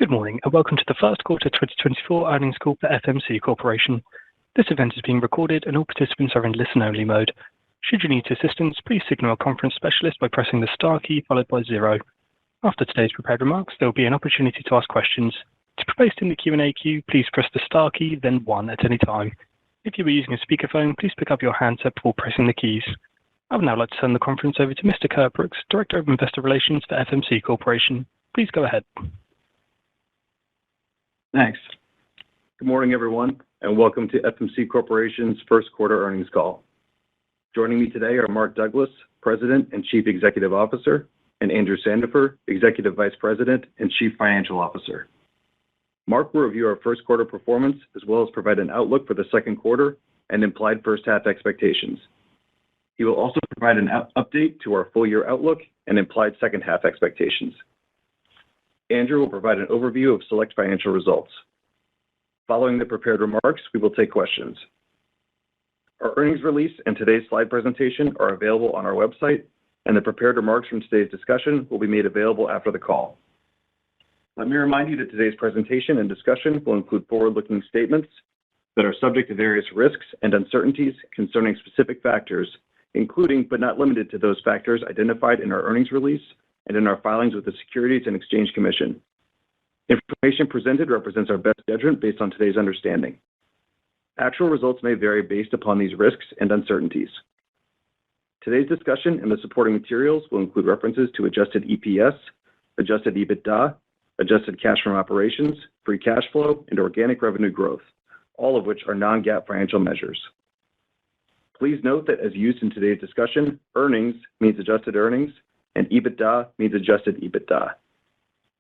Good morning, and welcome to the first quarter 2024 earnings call for FMC Corporation. This event is being recorded, and all participants are in listen-only mode. Should you need assistance, please signal a conference specialist by pressing the star key followed by 0. After today's prepared remarks, there will be an opportunity to ask questions. To be placed in the Q&A queue, please press the star key, then 1 at any time. If you are using a speakerphone, please pick up your handset before pressing the keys. I would now like to turn the conference over to Mr. Kurt Brooks, Director of Investor Relations for FMC Corporation. Please go ahead. Thanks. Good morning, everyone, and welcome to FMC Corporation's first quarter earnings call. Joining me today are Mark Douglas, President and Chief Executive Officer, and Andrew Sandifer, Executive Vice President and Chief Financial Officer. Mark will review our first quarter performance as well as provide an outlook for the second quarter and implied first half expectations. He will also provide an update to our full year outlook and implied second half expectations. Andrew will provide an overview of select financial results. Following the prepared remarks, we will take questions. Our earnings release and today's slide presentation are available on our website, and the prepared remarks from today's discussion will be made available after the call. Let me remind you that today's presentation and discussion will include forward-looking statements that are subject to various risks and uncertainties concerning specific factors, including but not limited to those factors identified in our earnings release and in our filings with the Securities and Exchange Commission. Information presented represents our best judgment based on today's understanding. Actual results may vary based upon these risks and uncertainties. Today's discussion and the supporting materials will include references to adjusted EPS, adjusted EBITDA, adjusted cash from operations, free cash flow, and organic revenue growth, all of which are non-GAAP financial measures. Please note that as used in today's discussion, earnings means adjusted earnings, and EBITDA means adjusted EBITDA.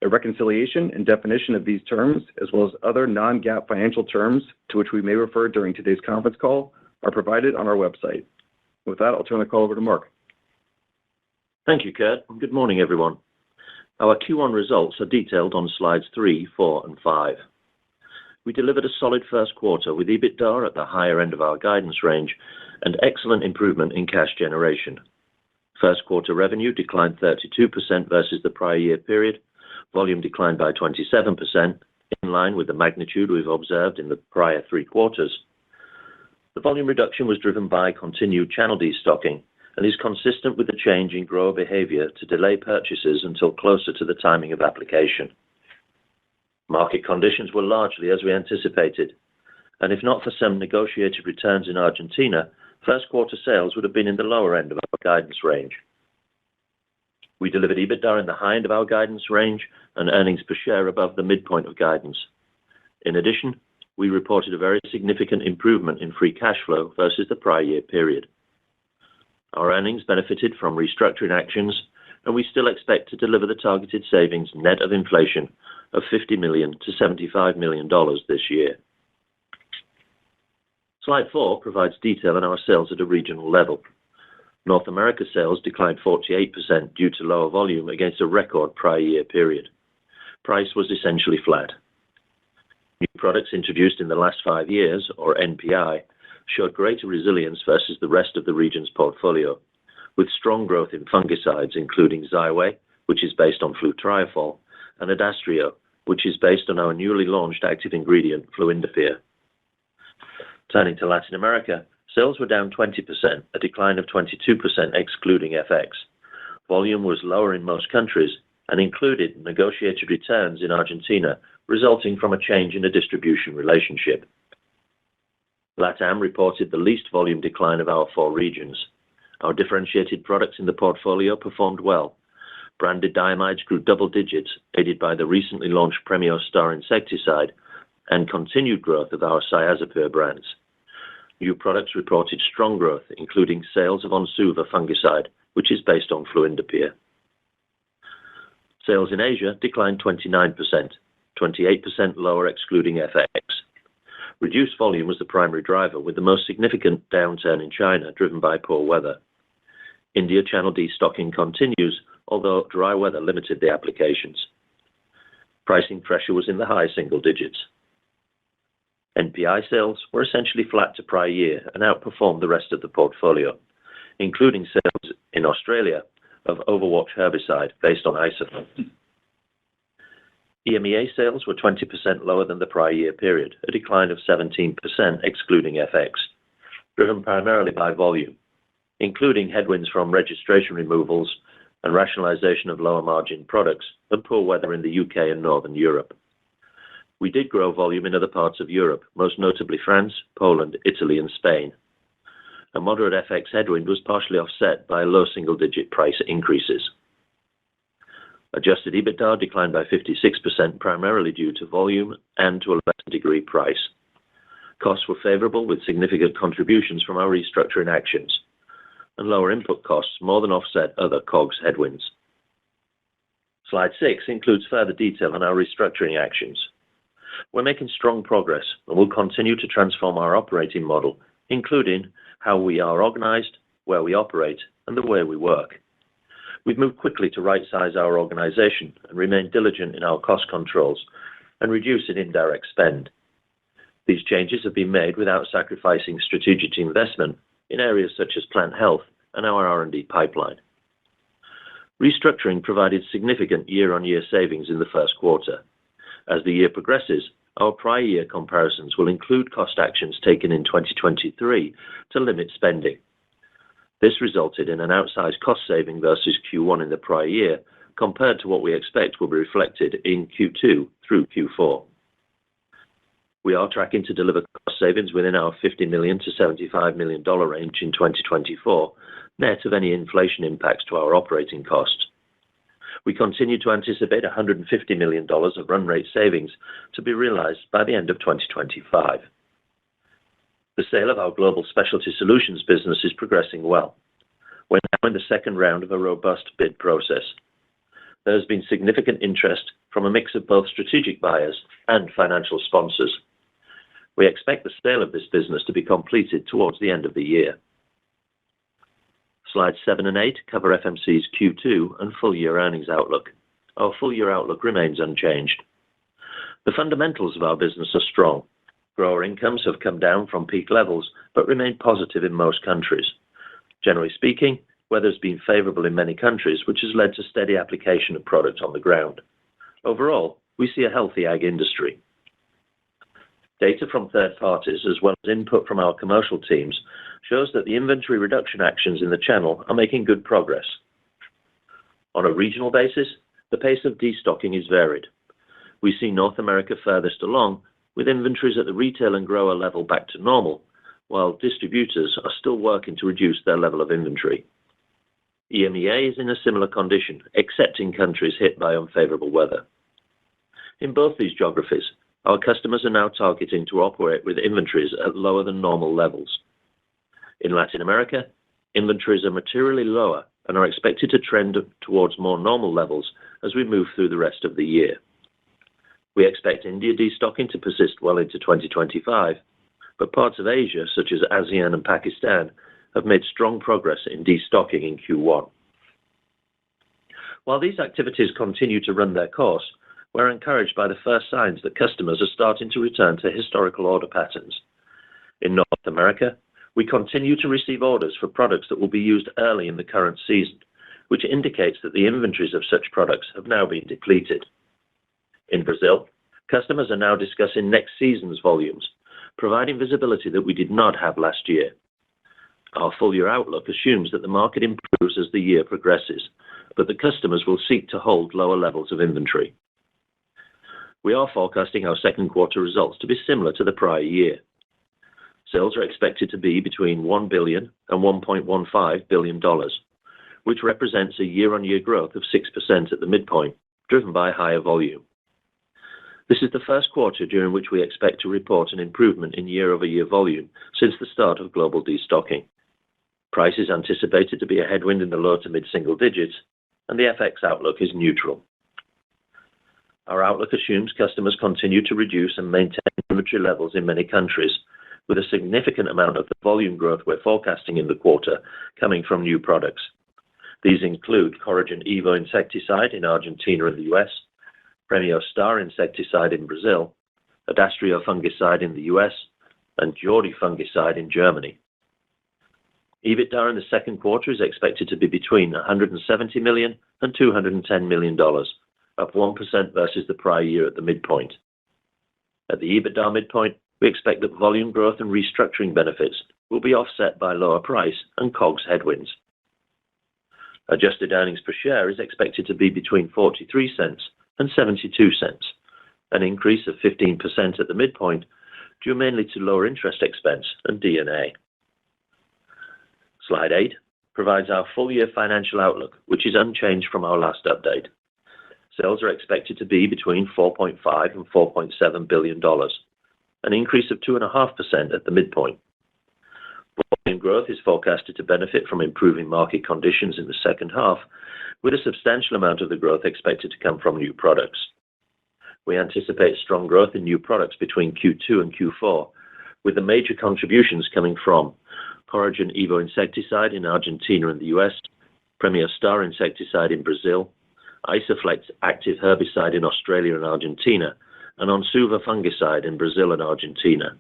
A reconciliation and definition of these terms, as well as other non-GAAP financial terms to which we may refer during today's conference call, are provided on our website. With that, I'll turn the call over to Mark. Thank you, Kurt. Good morning, everyone. Our Q1 results are detailed on slides 3, 4, and 5. We delivered a solid first quarter with EBITDA at the higher end of our guidance range and excellent improvement in cash generation. First quarter revenue declined 32% versus the prior year period. Volume declined by 27%, in line with the magnitude we've observed in the prior 3 quarters. The volume reduction was driven by continued channel destocking and is consistent with the change in grower behavior to delay purchases until closer to the timing of application. Market conditions were largely as we anticipated, and if not for some negotiated returns in Argentina, first quarter sales would have been in the lower end of our guidance range. We delivered EBITDA in the high end of our guidance range and earnings per share above the midpoint of guidance. In addition, we reported a very significant improvement in free cash flow versus the prior year period. Our earnings benefited from restructuring actions, and we still expect to deliver the targeted savings net of inflation of $50 million to $75 million this year. Slide 4 provides detail on our sales at a regional level. North America sales declined 48% due to lower volume against a record prior year period. Price was essentially flat. New products introduced in the last 5 years, or NPI, showed greater resilience versus the rest of the region's portfolio, with strong growth in fungicides, including Xyway, which is based on flutriafol, and Adastrio, which is based on our newly launched active ingredient, fluindapyr. Turning to Latin America, sales were down 20%, a decline of 22% excluding FX. Volume was lower in most countries and included negotiated returns in Argentina, resulting from a change in a distribution relationship. LATAM reported the least volume decline of our 4 regions. Our differentiated products in the portfolio performed well. Branded diamides grew double digits, aided by the recently launched Premio Star insecticide and continued growth of our Cyazypyr brands. New products reported strong growth, including sales of Onsuva fungicide, which is based on fluindapyr. Sales in Asia declined 29%, 28% lower excluding FX. Reduced volume was the primary driver, with the most significant downturn in China driven by poor weather. India channel destocking continues, although dry weather limited the applications. Pricing pressure was in the high single digits. NPI sales were essentially flat to prior year and outperformed the rest of the portfolio, including sales in Australia of Overwatch herbicide based on isoflurane. EMEA sales were 20% lower than the prior year period, a decline of 17% excluding FX, driven primarily by volume, including headwinds from registration removals and rationalization of lower margin products and poor weather in the UK and Northern Europe. We did grow volume in other parts of Europe, most notably France, Poland, Italy, and Spain. A moderate FX headwind was partially offset by low single-digit price increases. Adjusted EBITDA declined by 56%, primarily due to volume and, to a lesser degree, price. Costs were favorable, with significant contributions from our restructuring actions, and lower input costs more than offset other COGS headwinds. Slide 6 includes further detail on our restructuring actions. We're making strong progress and will continue to transform our operating model, including how we are organized, where we operate, and the way we work. We've moved quickly to right-size our organization and remain diligent in our cost controls and reducing indirect spend. These changes have been made without sacrificing strategic investment in areas such as plant health and our R&D pipeline. Restructuring provided significant year-on-year savings in the first quarter. As the year progresses, our prior year comparisons will include cost actions taken in 2023 to limit spending. This resulted in an outsized cost saving versus Q1 in the prior year, compared to what we expect will be reflected in Q2 through Q4. We are tracking to deliver cost savings within our $50 million to $75 million range in 2024, net of any inflation impacts to our operating costs. We continue to anticipate $150 million of run rate savings to be realized by the end of 2025. The sale of our Global Specialty Solutions business is progressing well. We're now in the second round of a robust bid process. There has been significant interest from a mix of both strategic buyers and financial sponsors. We expect the sale of this business to be completed towards the end of the year. Slides 7 and 8 cover FMC's Q2 and full-year earnings outlook. Our full-year outlook remains unchanged. The fundamentals of our business are strong. Grower incomes have come down from peak levels, but remain positive in most countries. Generally speaking, weather has been favorable in many countries, which has led to steady application of products on the ground. Overall, we see a healthy ag industry. Data from third parties, as well as input from our commercial teams, shows that the inventory reduction actions in the channel are making good progress. On a regional basis, the pace of destocking is varied. We see North America furthest along, with inventories at the retail and grower level back to normal, while distributors are still working to reduce their level of inventory. EMEA is in a similar condition, except in countries hit by unfavorable weather. In both these geographies, our customers are now targeting to operate with inventories at lower than normal levels. In Latin America, inventories are materially lower and are expected to trend towards more normal levels as we move through the rest of the year. We expect India destocking to persist well into 2025, but parts of Asia, such as ASEAN and Pakistan, have made strong progress in destocking in Q1. While these activities continue to run their course, we're encouraged by the first signs that customers are starting to return to historical order patterns. In North America, we continue to receive orders for products that will be used early in the current season, which indicates that the inventories of such products have now been depleted. In Brazil, customers are now discussing next season's volumes, providing visibility that we did not have last year. Our full-year outlook assumes that the market improves as the year progresses, but the customers will seek to hold lower levels of inventory. We are forecasting our second quarter results to be similar to the prior year. Sales are expected to be between $1 billion and $1.15 billion, which represents a year-on-year growth of 6% at the midpoint, driven by higher volume. This is the first quarter during which we expect to report an improvement in year-over-year volume since the start of global destocking. Price is anticipated to be a headwind in the low to mid-single digits, and the FX outlook is neutral. Our outlook assumes customers continue to reduce and maintain inventory levels in many countries, with a significant amount of the volume growth we're forecasting in the quarter coming from new products. These include Coragen Evo insecticide in Argentina and the US, Premio Star insecticide in Brazil, Adastrio fungicide in the US, and Jordi fungicide in Germany. EBITDA in the second quarter is expected to be between $170 million and $210 million, up 1% versus the prior year at the midpoint. At the EBITDA midpoint, we expect that volume growth and restructuring benefits will be offset by lower price and COGS headwinds. Adjusted earnings per share is expected to be between 43 cents and 72 cents, an increase of 15% at the midpoint, due mainly to lower interest expense and D&A. Slide 8 provides our full-year financial outlook, which is unchanged from our last update. Sales are expected to be between $4.5 and $4.7 billion, an increase of 2.5% at the midpoint. Volume growth is forecasted to benefit from improving market conditions in the second half, with a substantial amount of the growth expected to come from new products. We anticipate strong growth in new products between Q2 and Q4, with the major contributions coming from Coragen Evo insecticide in Argentina and the US, Premier Star insecticide in Brazil, Isoflex active herbicide in Australia and Argentina, and Onsuva fungicide in Brazil and Argentina.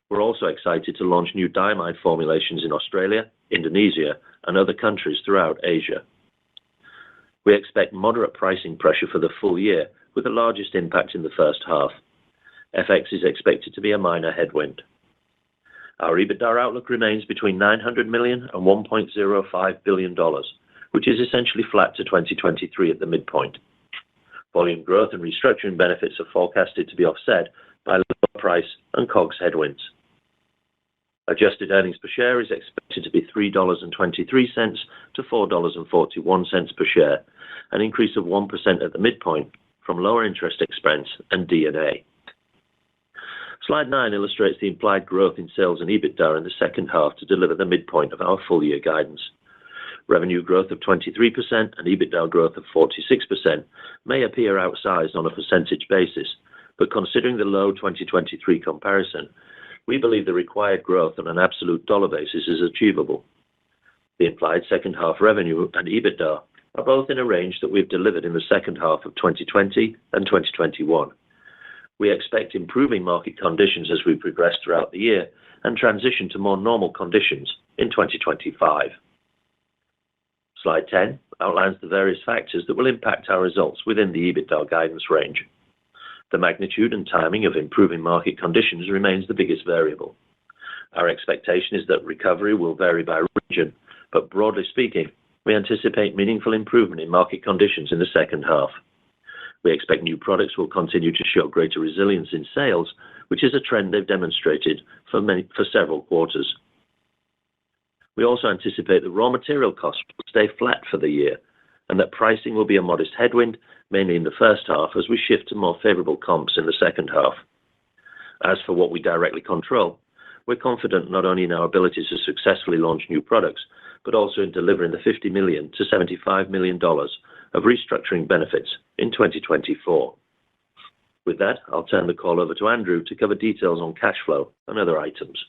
We're also excited to launch new diamide formulations in Australia, Indonesia, and other countries throughout Asia. We expect moderate pricing pressure for the full year, with the largest impact in the first half. FX is expected to be a minor headwind. Our EBITDA outlook remains between $900 million and $1.05 billion, which is essentially flat to 2023 at the midpoint. Volume growth and restructuring benefits are forecasted to be offset by lower price and COGS headwinds. Adjusted earnings per share is expected to be $3.23 to $4.41 per share, an increase of 1% at the midpoint from lower interest expense and D&A. Slide 9 illustrates the implied growth in sales and EBITDA in the second half to deliver the midpoint of our full-year guidance. Revenue growth of 23% and EBITDA growth of 46% may appear outsized on a percentage basis, but considering the low 2023 comparison, we believe the required growth on an absolute dollar basis is achievable. The implied second half revenue and EBITDA are both in a range that we've delivered in the second half of 2020 and 2021. We expect improving market conditions as we progress throughout the year and transition to more normal conditions in 2025. Slide 10 outlines the various factors that will impact our results within the EBITDA guidance range. The magnitude and timing of improving market conditions remains the biggest variable. Our expectation is that recovery will vary by region, but broadly speaking, we anticipate meaningful improvement in market conditions in the second half. We expect new products will continue to show greater resilience in sales, which is a trend they've demonstrated for several quarters. We also anticipate that raw material costs will stay flat for the year, and that pricing will be a modest headwind, mainly in the first half, as we shift to more favorable comps in the second half. As for what we directly control, we're confident not only in our ability to successfully launch new products, but also in delivering the $50 million to $75 million of restructuring benefits in 2024. With that, I'll turn the call over to Andrew to cover details on cash flow and other items.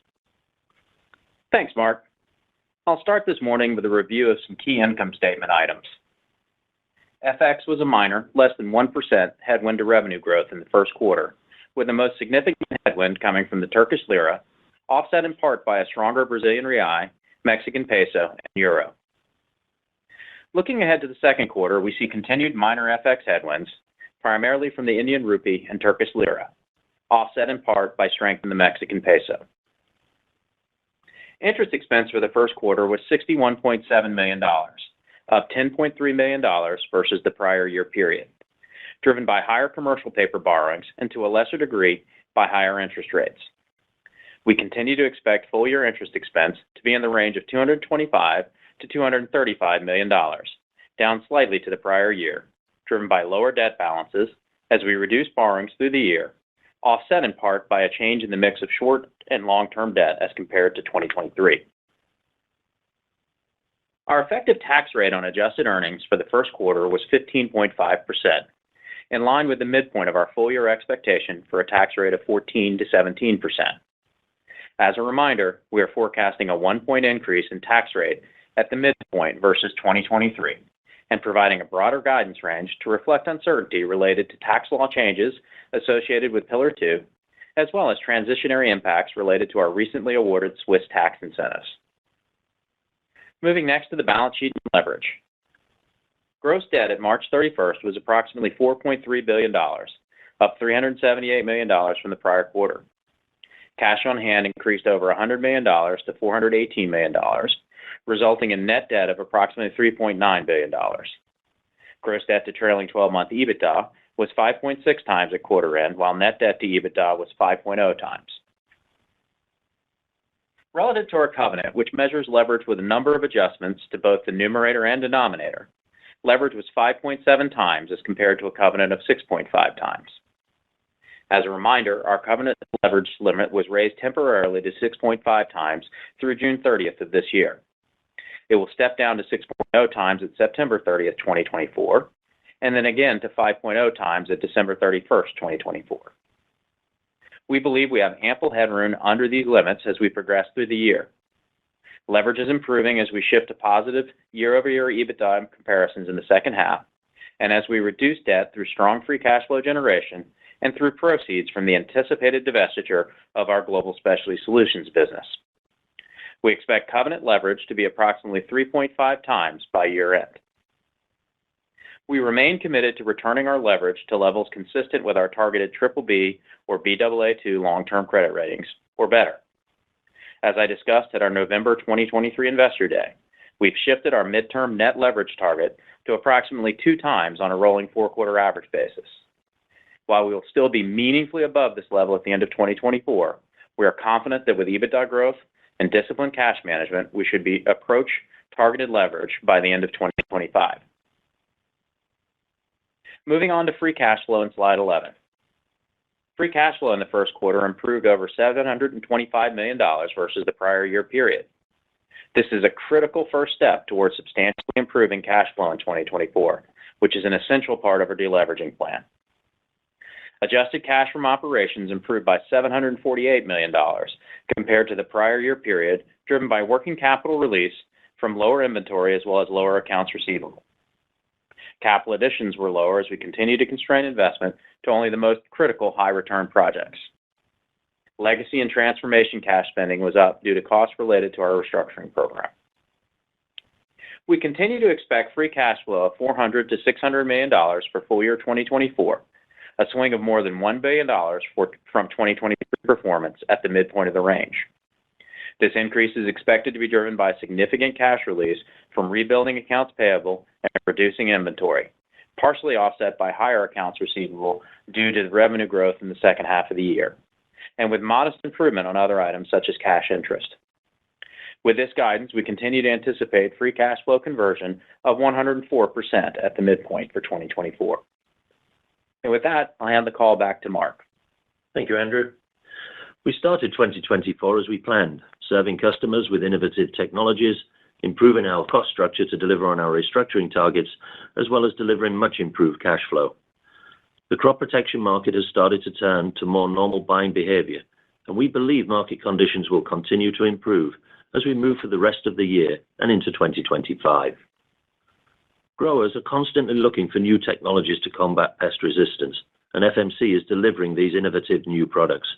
Thanks, Mark. I'll start this morning with a review of some key income statement items. FX was a minor, less than 1% headwind to revenue growth in the first quarter, with the most significant headwind coming from the Turkish lira, offset in part by a stronger Brazilian real, Mexican peso, and euro. Looking ahead to the second quarter, we see continued minor FX headwinds, primarily from the Indian rupee and Turkish lira, offset in part by strength in the Mexican peso. Interest expense for the first quarter was $61.7 million, up $10.3 million versus the prior year period, driven by higher commercial paper borrowings and to a lesser degree by higher interest rates. We continue to expect full-year interest expense to be in the range of $225 to $235 million, down slightly to the prior year, driven by lower debt balances as we reduce borrowings through the year, offset in part by a change in the mix of short and long-term debt as compared to 2023. Our effective tax rate on adjusted earnings for the first quarter was 15.5%, in line with the midpoint of our full-year expectation for a tax rate of 14 to 17%. As a reminder, we are forecasting a 1-point increase in tax rate at the midpoint versus 2023, and providing a broader guidance range to reflect uncertainty related to tax law changes associated with Pillar 2, as well as transitionary impacts related to our recently awarded Swiss tax incentives. Moving next to the balance sheet and leverage. Gross debt at March 31st was approximately $4.3 billion, up $378 million from the prior quarter. Cash on hand increased over $100 million to $418 million, resulting in net debt of approximately $3.9 billion. Gross debt to trailing 12-month EBITDA was 5.6 times at quarter end, while net debt to EBITDA was 5.0 times. Relative to our covenant, which measures leverage with a number of adjustments to both the numerator and denominator, leverage was 5.7 times as compared to a covenant of 6.5 times. As a reminder, our covenant leverage limit was raised temporarily to 6.5 times through June 30th of this year. It will step down to 6.0 times at September 30th, 2024, and then again to 5.0 times at December 31st, 2024. We believe we have ample headroom under these limits as we progress through the year. Leverage is improving as we shift to positive year-over-year EBITDA comparisons in the second half, and as we reduce debt through strong free cash flow generation and through proceeds from the anticipated divestiture of our Global Specialty Solutions business. We expect covenant leverage to be approximately 3.5 times by year-end. We remain committed to returning our leverage to levels consistent with our targeted BBB or Baa2 long-term credit ratings, or better. As I discussed at our November 2023 Investor Day, we've shifted our midterm net leverage target to approximately 2 times on a rolling 4-quarter average basis. While we will still be meaningfully above this level at the end of 2024, we are confident that with EBITDA growth and disciplined cash management, we should approach targeted leverage by the end of 2025. Moving on to free cash flow in slide 11. Free cash flow in the first quarter improved over $725 million versus the prior year period. This is a critical first step towards substantially improving cash flow in 2024, which is an essential part of our deleveraging plan. Adjusted cash from operations improved by $748 million compared to the prior year period, driven by working capital release from lower inventory as well as lower accounts receivable. Capital additions were lower as we continue to constrain investment to only the most critical high-return projects. Legacy and transformation cash spending was up due to costs related to our restructuring program. We continue to expect free cash flow of $400 to $600 million for full year 2024, a swing of more than $1 billion from 2023 performance at the midpoint of the range. This increase is expected to be driven by significant cash release from rebuilding accounts payable and reducing inventory, partially offset by higher accounts receivable due to the revenue growth in the second half of the year, and with modest improvement on other items such as cash interest. With this guidance, we continue to anticipate free cash flow conversion of 104% at the midpoint for 2024. And with that, I'll hand the call back to Mark. Thank you, Andrew. We started 2024 as we planned, serving customers with innovative technologies, improving our cost structure to deliver on our restructuring targets, as well as delivering much improved cash flow. The crop protection market has started to turn to more normal buying behavior, and we believe market conditions will continue to improve as we move for the rest of the year and into 2025. Growers are constantly looking for new technologies to combat pest resistance, and FMC is delivering these innovative new products.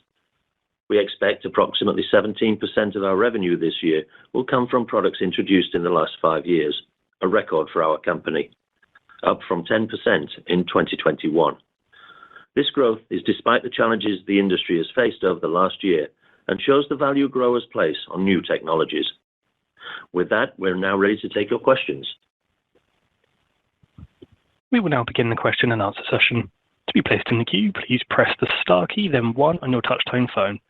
We expect approximately 17% of our revenue this year will come from products introduced in the last 5 years, a record for our company, up from 10% in 2021. This growth is despite the challenges the industry has faced over the last year and shows the value growers place on new technologies. With that, we're now ready to take your questions. We will now begin the question and answer session. To be placed in the queue, please press the star key, then 1 on your touch-tone phone.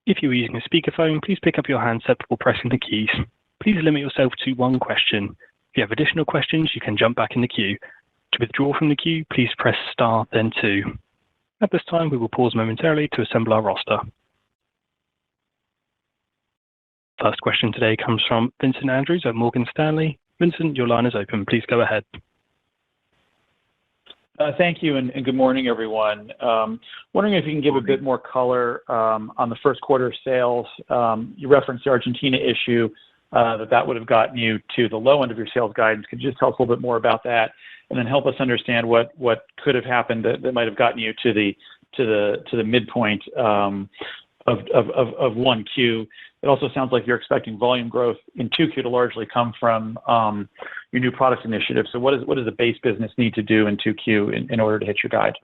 If you are using a speakerphone, please pick up your handset before pressing the keys. Please limit yourself to 1 question. If you have additional questions, you can jump back in the queue. To withdraw from the queue, please press star, then 2. At this time, we will pause momentarily to assemble our roster. First question today comes from Vincent Andrews at Morgan Stanley. Vincent, your line is open. Please go ahead. Thank you, and good morning, everyone. Wondering if you can give a bit more color on the first quarter sales. You referenced the Argentina issue, that would have gotten you to the low end of your sales guidance. Could you just tell us a little bit more about that, and then help us understand what could have happened that might have gotten you to the midpoint 1Q. It also sounds like you're expecting volume growth in 2Q to largely come from your new product initiative. So what does the base business need to do in 2Q in order to hit your guide?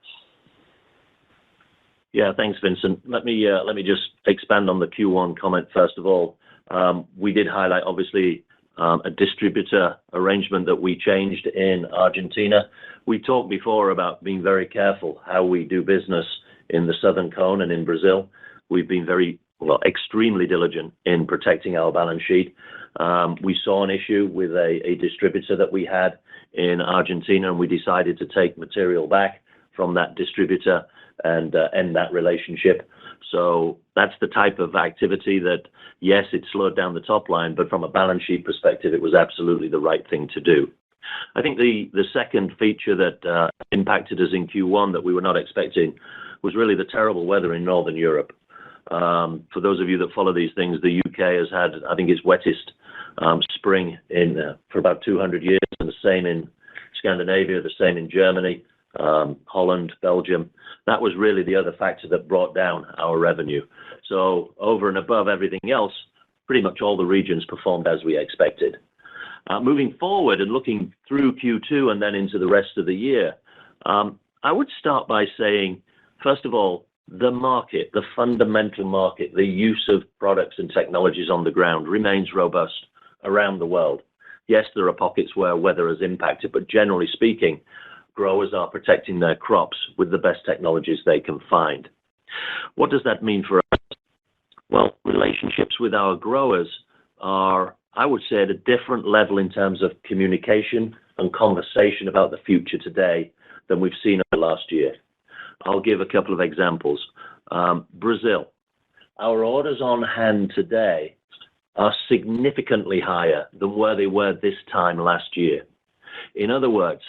Yeah, thanks, Vincent. Let me just expand on the Q1 comment first of all. We did highlight, obviously, a distributor arrangement that we changed in Argentina. We talked before about being very careful how we do business in the Southern Cone and in Brazil. We've been extremely diligent in protecting our balance sheet. We saw an issue with a distributor that we had in Argentina, and we decided to take material back from that distributor and end that relationship. So that's the type of activity that, yes, it slowed down the top line, but from a balance sheet perspective, it was absolutely the right thing to do. I think the second feature that impacted us in Q1 that we were not expecting was really the terrible weather in Northern Europe. For those of you that follow these things, the UK has had, I think, its wettest spring for about 200 years, and the same in Scandinavia, the same in Germany, Holland, Belgium. That was really the other factor that brought down our revenue. So over and above everything else, pretty much all the regions performed as we expected. Moving forward and looking through Q2 and then into the rest of the year, I would start by saying, first of all, the market, the fundamental market, the use of products and technologies on the ground remains robust around the world. Yes, there are pockets where weather has impacted, but generally speaking, growers are protecting their crops with the best technologies they can find. What does that mean for us? Well, relationships with our growers are, I would say, at a different level in terms of communication and conversation about the future today than we've seen over the last year. I'll give a couple of examples. Brazil. Our orders on hand today are significantly higher than where they were this time last year. In other words,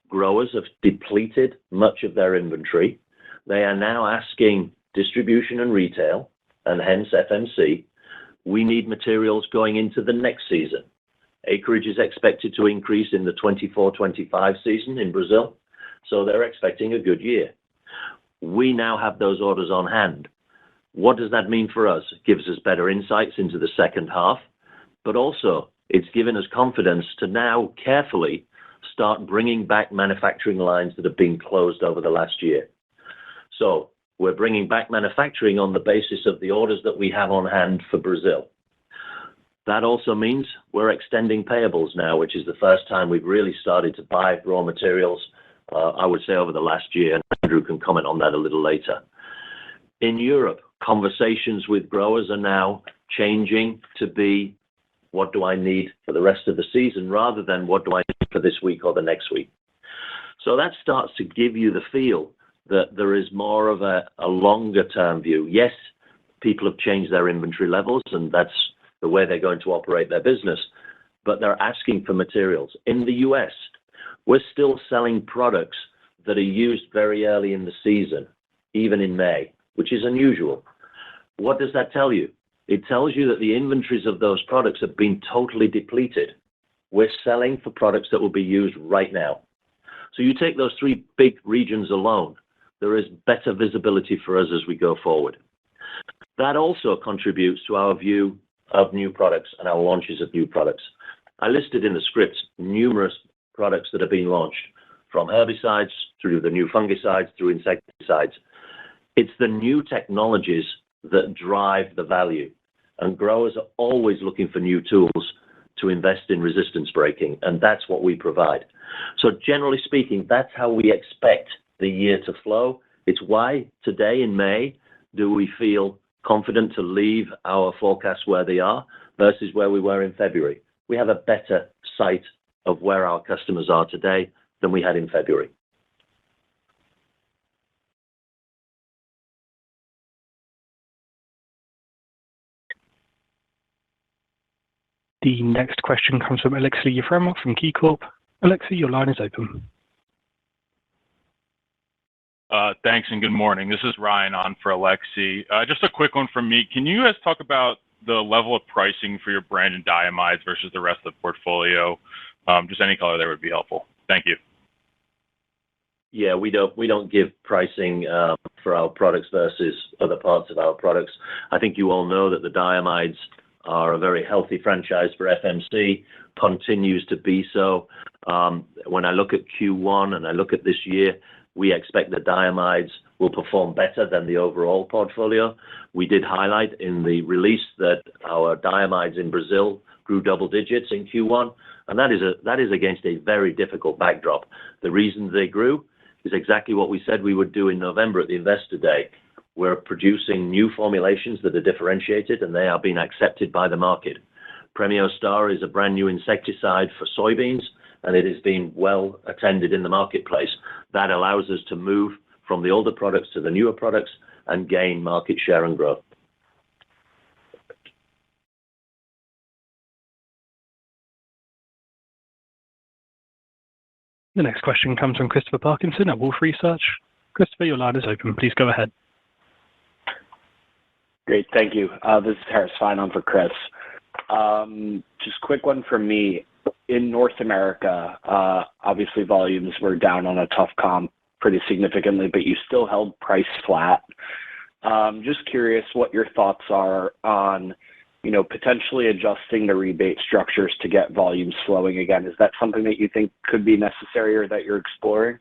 growers have depleted much of their inventory. They are now asking distribution and retail, and hence FMC, we need materials going into the next season. Acreage is expected to increase in the 24-25 season in Brazil, so they're expecting a good year. We now have those orders on hand. What does that mean for us? It gives us better insights into the second half, but also it's given us confidence to now carefully start bringing back manufacturing lines that have been closed over the last year. So we're bringing back manufacturing on the basis of the orders that we have on hand for Brazil. That also means we're extending payables now, which is the first time we've really started to buy raw materials, I would say, over the last year, and Andrew can comment on that a little later. In Europe, conversations with growers are now changing to be, what do I need for the rest of the season, rather than what do I need for this week or the next week. So that starts to give you the feel that there is more of a longer term view. Yes, people have changed their inventory levels, and that's the way they're going to operate their business, but they're asking for materials. In the US, we're still selling products that are used very early in the season, even in May, which is unusual. What does that tell you? It tells you that the inventories of those products have been totally depleted. We're selling for products that will be used right now. So you take those three big regions alone, there is better visibility for us as we go forward. That also contributes to our view of new products and our launches of new products. I listed in the script numerous products that are being launched, from herbicides through the new fungicides through insecticides. It's the new technologies that drive the value, and growers are always looking for new tools to invest in resistance breaking, and that's what we provide. So generally speaking, that's how we expect the year to flow. It's why today in May do we feel confident to leave our forecasts where they are versus where we were in February. We have a better sight of where our customers are today than we had in February. The next question comes from Alexei Yefremov from Corp. Alexei, your line is open. Thanks and good morning. This is Ryan on for Alexei. Just a quick one from me. Can you guys talk about the level of pricing for your brand and diamides versus the rest of the portfolio? Just any color there would be helpful. Thank you. Yeah, we don't give pricing for our products versus other parts of our products. I think you all know that the diamides are a very healthy franchise for FMC, continues to be so. When I look at Q1 and I look at this year, we expect the diamides will perform better than the overall portfolio. We did highlight in the release that our diamides in Brazil grew double digits in Q1, and that is against a very difficult backdrop. The reason they grew is exactly what we said we would do in November at the Investor Day. We're producing new formulations that are differentiated, and they are being accepted by the market. Premio Star is a brand new insecticide for soybeans, and it is being well attended in the marketplace. That allows us to move from the older products to the newer products and gain market share and growth. The next question comes from Christopher Parkinson at Wolfe Research. Christopher, your line is open. Please go ahead. Great, thank you. This is Harris Fine on for Chris. Just quick one from me. In North America, obviously volumes were down on a tough comp pretty significantly, but you still held price flat. Just curious what your thoughts are on, potentially adjusting the rebate structures to get volumes flowing again. Is that something that you think could be necessary or that you're exploring?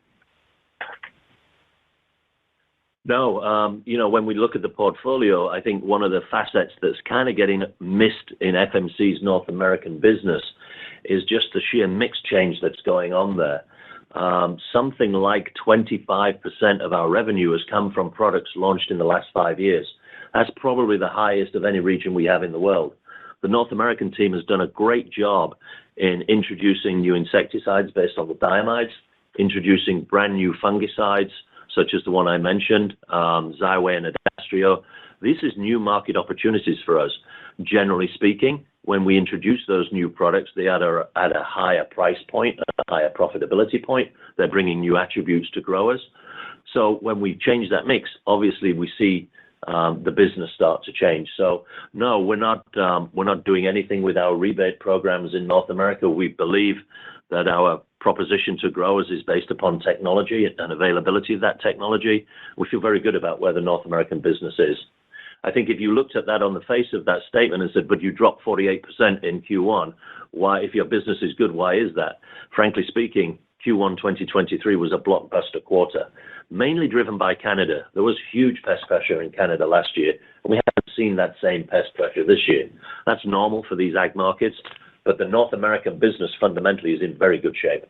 No, when we look at the portfolio, I think one of the facets that's kind of getting missed in FMC's North American business is just the sheer mix change that's going on there. Something like 25% of our revenue has come from products launched in the last 5 years. That's probably the highest of any region we have in the world. The North American team has done a great job in introducing new insecticides based on the diamides, introducing brand new fungicides, such as the one I mentioned, Xyway and Adastrio. This is new market opportunities for us. Generally speaking, when we introduce those new products, they are at a higher price point, a higher profitability point. They're bringing new attributes to growers. So when we change that mix, obviously we see the business start to change. So no, we're not doing anything with our rebate programs in North America. We believe that our proposition to growers is based upon technology and availability of that technology. We feel very good about where the North American business is. I think if you looked at that on the face of that statement and said, but you dropped 48% in Q1, why, if your business is good, why is that? Frankly speaking, Q1 2023 was a blockbuster quarter, mainly driven by Canada. There was huge pest pressure in Canada last year, and we haven't seen that same pest pressure this year. That's normal for these ag markets, but the North American business fundamentally is in very good shape.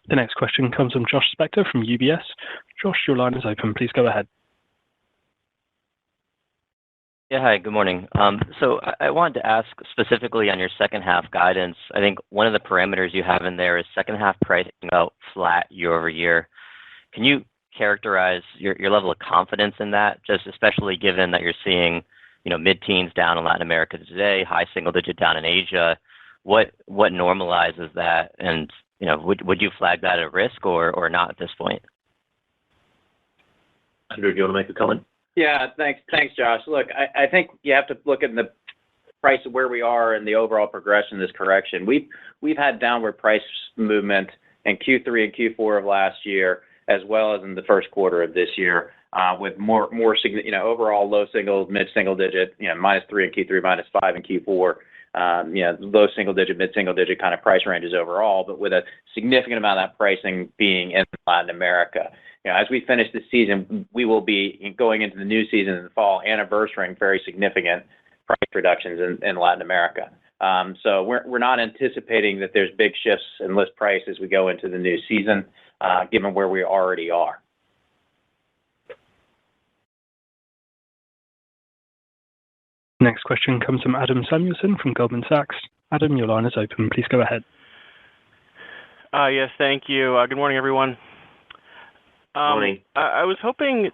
The next question comes from Josh Spector from UBS. Josh, your line is open. Please go ahead. Yeah, hi, good morning. So I wanted to ask specifically on your second half guidance. I think one of the parameters you have in there is second half pricing out flat year over year. Can you characterize your level of confidence in that, just especially given that you're seeing, mid-teens down in Latin America today, high single digit down in Asia? What normalizes that? And, would you flag that a risk or not at this point? Andrew, do you want to make a comment? Yeah, thanks, Josh. Look, I think you have to look at the price of where we are and the overall progression of this correction. We've had downward price movement in Q3 and Q4 of last year, as well as in the first quarter of this year, with more overall low single, mid single digit, -3 in Q3, -5 in Q4. Low single digit, mid single digit kind of price ranges overall, but with a significant amount of that pricing being in Latin America. As we finish the season, we will be going into the new season in the fall, anniversarying very significant price reductions in Latin America. So we're not anticipating that there's big shifts in list price as we go into the new season, given where we already are. Next question comes from Adam Samuelson from Goldman Sachs. Adam, your line is open. Please go ahead. Yes, thank you. Good morning, everyone. Morning. I was hoping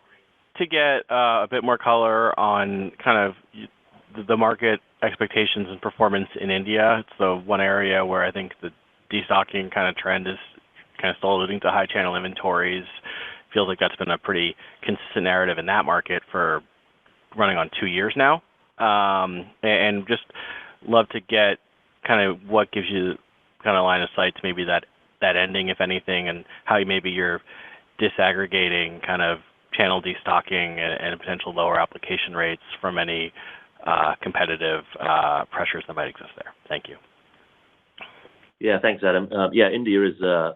to get a bit more color on kind of the market expectations and performance in India. It's the one area where I think the destocking kind of trend is kind of still alluding to high channel inventories. Feels like that's been a pretty consistent narrative in that market for running on 2 years now. And just love to get kind of what gives you kind of line of sight to maybe that ending, if anything, and how maybe you're disaggregating kind of channel destocking and potential lower application rates from any competitive pressures that might exist there. Thank you. Yeah, thanks, Adam. India is a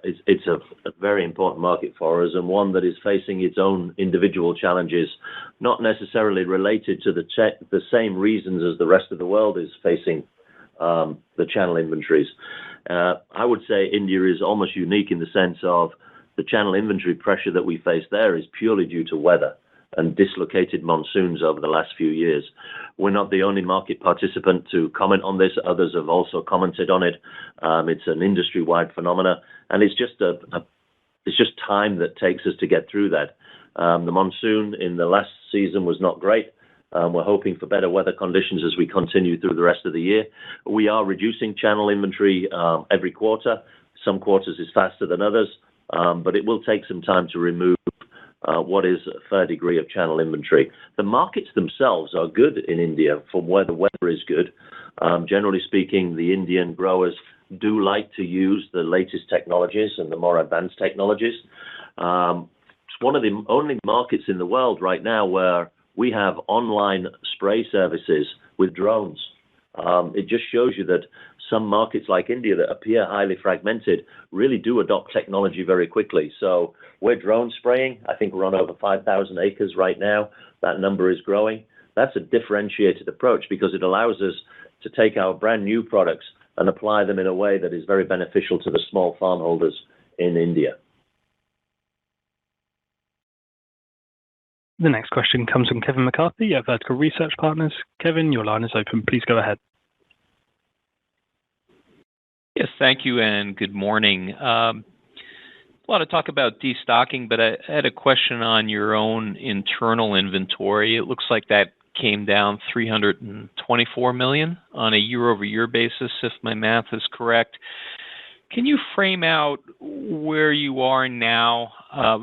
very important market for us, and one that is facing its own individual challenges, not necessarily related to the same reasons as the rest of the world is facing the channel inventories. I would say India is almost unique in the sense of the channel inventory pressure that we face there is purely due to weather and dislocated monsoons over the last few years. We're not the only market participant to comment on this. Others have also commented on it. It's an industry-wide phenomena, and it's just time that takes us to get through that. The monsoon in the last season was not great. We're hoping for better weather conditions as we continue through the rest of the year. We are reducing channel inventory every quarter. Some quarters is faster than others, but it will take some time to remove what is a fair degree of channel inventory. The markets themselves are good in India from where the weather is good. Generally speaking, the Indian growers do like to use the latest technologies and the more advanced technologies. It's one of the only markets in the world right now where we have online spray services with drones. It just shows you that some markets like India that appear highly fragmented really do adopt technology very quickly. So we're drone spraying. I think we're on over 5,000 acres right now. That number is growing. That's a differentiated approach because it allows us to take our brand new products and apply them in a way that is very beneficial to the small farm holders in India. The next question comes from Kevin McCarthy at Vertical Research Partners. Kevin, your line is open. Please go ahead. Yes, thank you, and good morning. A lot of talk about destocking, but I had a question on your own internal inventory. It looks like that came down $324 million on a year-over-year basis, if my math is correct. Can you frame out where you are now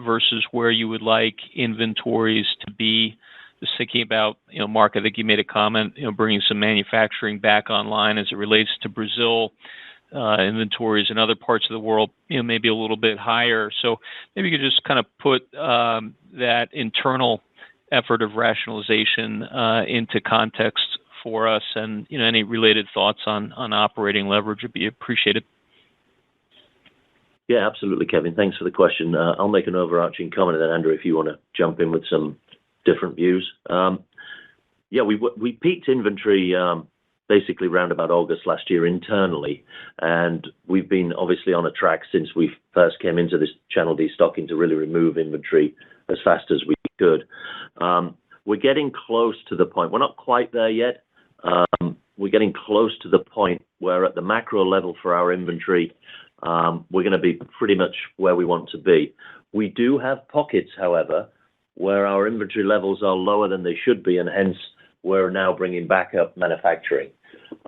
versus where you would like inventories to be? Just thinking about, Mark, I think you made a comment, bringing some manufacturing back online as it relates to Brazil. Inventories in other parts of the world, maybe a little bit higher. So maybe you could just kind of put that internal effort of rationalization into context for us, and any related thoughts on operating leverage would be appreciated. Yeah, absolutely, Kevin. Thanks for the question. I'll make an overarching comment, and then Andrew, if you want to jump in with some different views. We peaked inventory basically around about August last year internally, and we've been obviously on a track since we first came into this channel destocking to really remove inventory as fast as we could. We're getting close to the point. We're not quite there yet. We're getting close to the point where at the macro level for our inventory, we're going to be pretty much where we want to be. We do have pockets, however, where our inventory levels are lower than they should be, and hence we're now bringing back up manufacturing.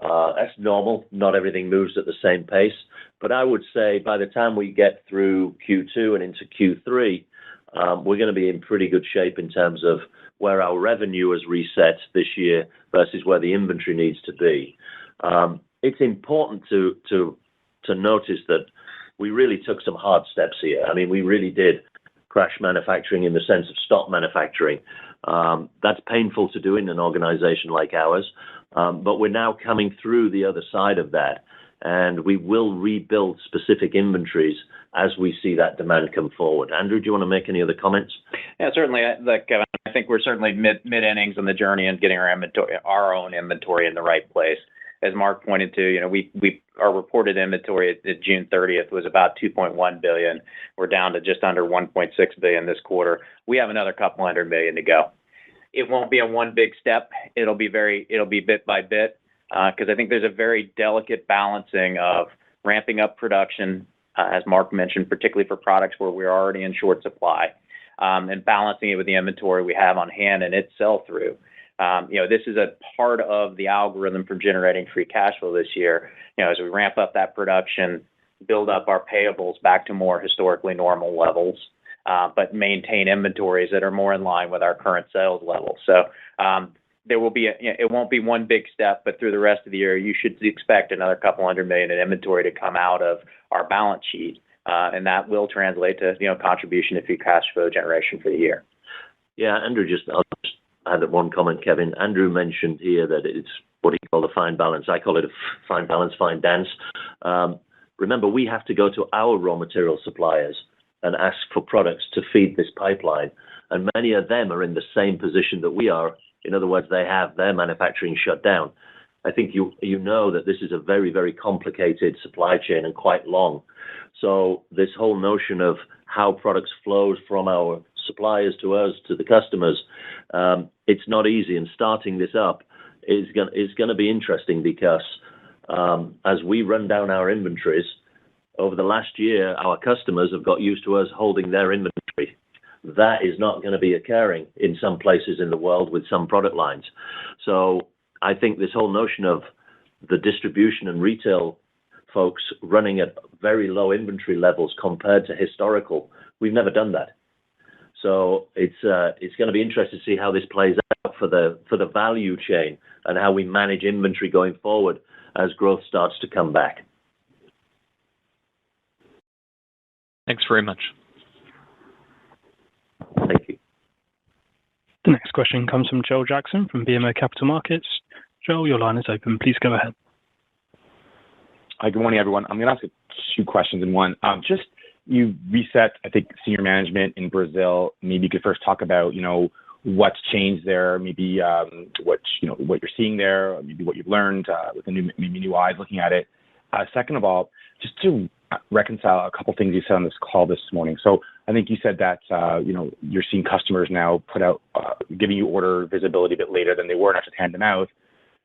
That's normal. Not everything moves at the same pace. But I would say by the time we get through Q2 and into Q3, we're going to be in pretty good shape in terms of where our revenue is reset this year versus where the inventory needs to be. It's important to notice that we really took some hard steps here. I mean, we really did crash manufacturing in the sense of stop manufacturing. That's painful to do in an organization like ours, but we're now coming through the other side of that, and we will rebuild specific inventories as we see that demand come forward. Andrew, do you want to make any other comments? Yeah, certainly. Kevin, I think we're certainly mid-innings on the journey and getting our own inventory in the right place. As Mark pointed to, our reported inventory at June 30th was about $2.1 billion. We're down to just under $1.6 billion this quarter. We have another couple $100 million to go. It won't be a one big step. It'll be bit by bit, because I think there's a very delicate balancing of ramping up production, as Mark mentioned, particularly for products where we're already in short supply, and balancing it with the inventory we have on hand and its sell-through. This is a part of the algorithm for generating free cash flow this year. As we ramp up that production, build up our payables back to more historically normal levels, but maintain inventories that are more in line with our current sales levels. So there will be it won't be one big step, but through the rest of the year, you should expect another $200 million in inventory to come out of our balance sheet, and that will translate to contribution to free cash flow generation for the year. Yeah, Andrew, I'll just add one comment, Kevin. Andrew mentioned here that it's what he called a fine balance. I call it a fine balance, fine dance. Remember, we have to go to our raw material suppliers and ask for products to feed this pipeline. And many of them are in the same position that we are. In other words, they have their manufacturing shut down. I think you know that this is a very, very complicated supply chain and quite long. So this whole notion of how products flow from our suppliers to us, to the customers, it's not easy. And starting this up is going to be interesting because as we run down our inventories, over the last year, our customers have got used to us holding their inventory. That is not going to be occurring in some places in the world with some product lines. So I think this whole notion of the distribution and retail folks running at very low inventory levels compared to historical, we've never done that. So it's going to be interesting to see how this plays out for the value chain and how we manage inventory going forward as growth starts to come back. Thanks very much. Thank you. The next question comes from Joel Jackson from BMO Capital Markets. Joel, your line is open. Please go ahead. Hi, good morning, everyone. I'm going to ask 2 questions in one. Just you reset, I think, senior management in Brazil. Maybe you could first talk about, what's changed there, maybe what you're seeing there, maybe what you've learned with new eyes looking at it. Second of all, just to reconcile a couple things you said on this call this morning. So I think you said that you're seeing customers now put out giving you order visibility a bit later than they were, not just hand to mouth.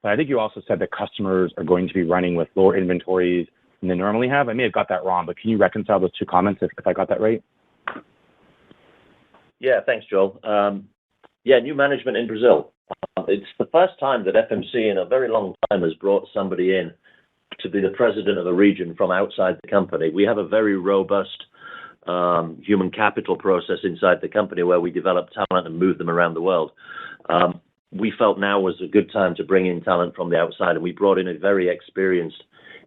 But I think you also said that customers are going to be running with lower inventories than they normally have. I may have got that wrong, but can you reconcile those 2 comments if I got that right? Yeah, thanks, Joel. New management in Brazil. It's the first time that FMC in a very long time has brought somebody in to be the president of a region from outside the company. We have a very robust human capital process inside the company where we develop talent and move them around the world. We felt now was a good time to bring in talent from the outside, and we brought in a very experienced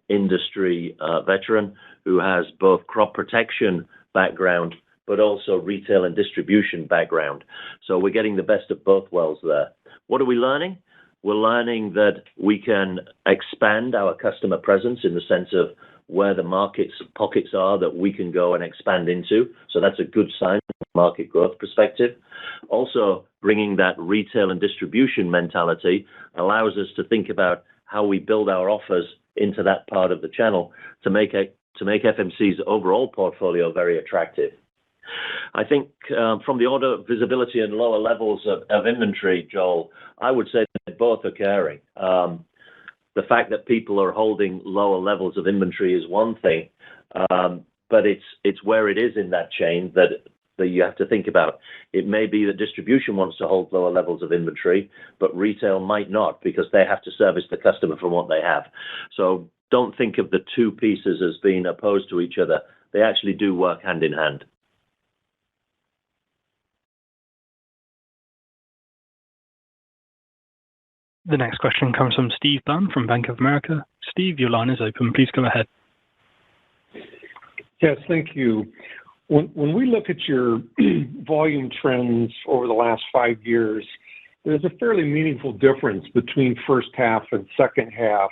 industry veteran who has both crop protection background but also retail and distribution background. So we're getting the best of both worlds there. What are we learning? We're learning that we can expand our customer presence in the sense of where the pockets are that we can go and expand into. So that's a good sign from a market growth perspective. Also, bringing that retail and distribution mentality allows us to think about how we build our offers into that part of the channel to make FMC's overall portfolio very attractive. I think from the order visibility and lower levels of inventory, Joel, I would say that both are occurring. The fact that people are holding lower levels of inventory is one thing, but it's where it is in that chain that you have to think about. It may be that distribution wants to hold lower levels of inventory, but retail might not because they have to service the customer from what they have. So don't think of the 2 pieces as being opposed to each other. They actually do work hand in hand. The next question comes from Steve Byrne from Bank of America. Steve, your line is open. Please go ahead. Yes, thank you. When we look at your volume trends over the last 5 years, there's a fairly meaningful difference between first half and second half,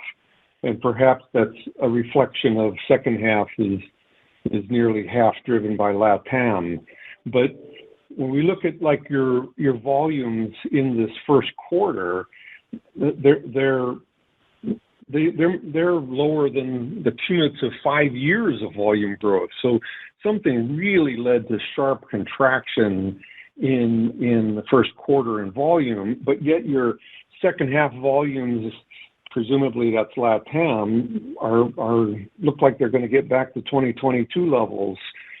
and perhaps that's a reflection of second half is nearly half driven by LATAM. But when we look at like your volumes in this first quarter, they're lower than the cumulative 5 years of volume growth. So something really led to sharp contraction in the first quarter in volume, but yet your second half volumes, presumably that's LATAM, are look like they're going to get back to 2022 levels,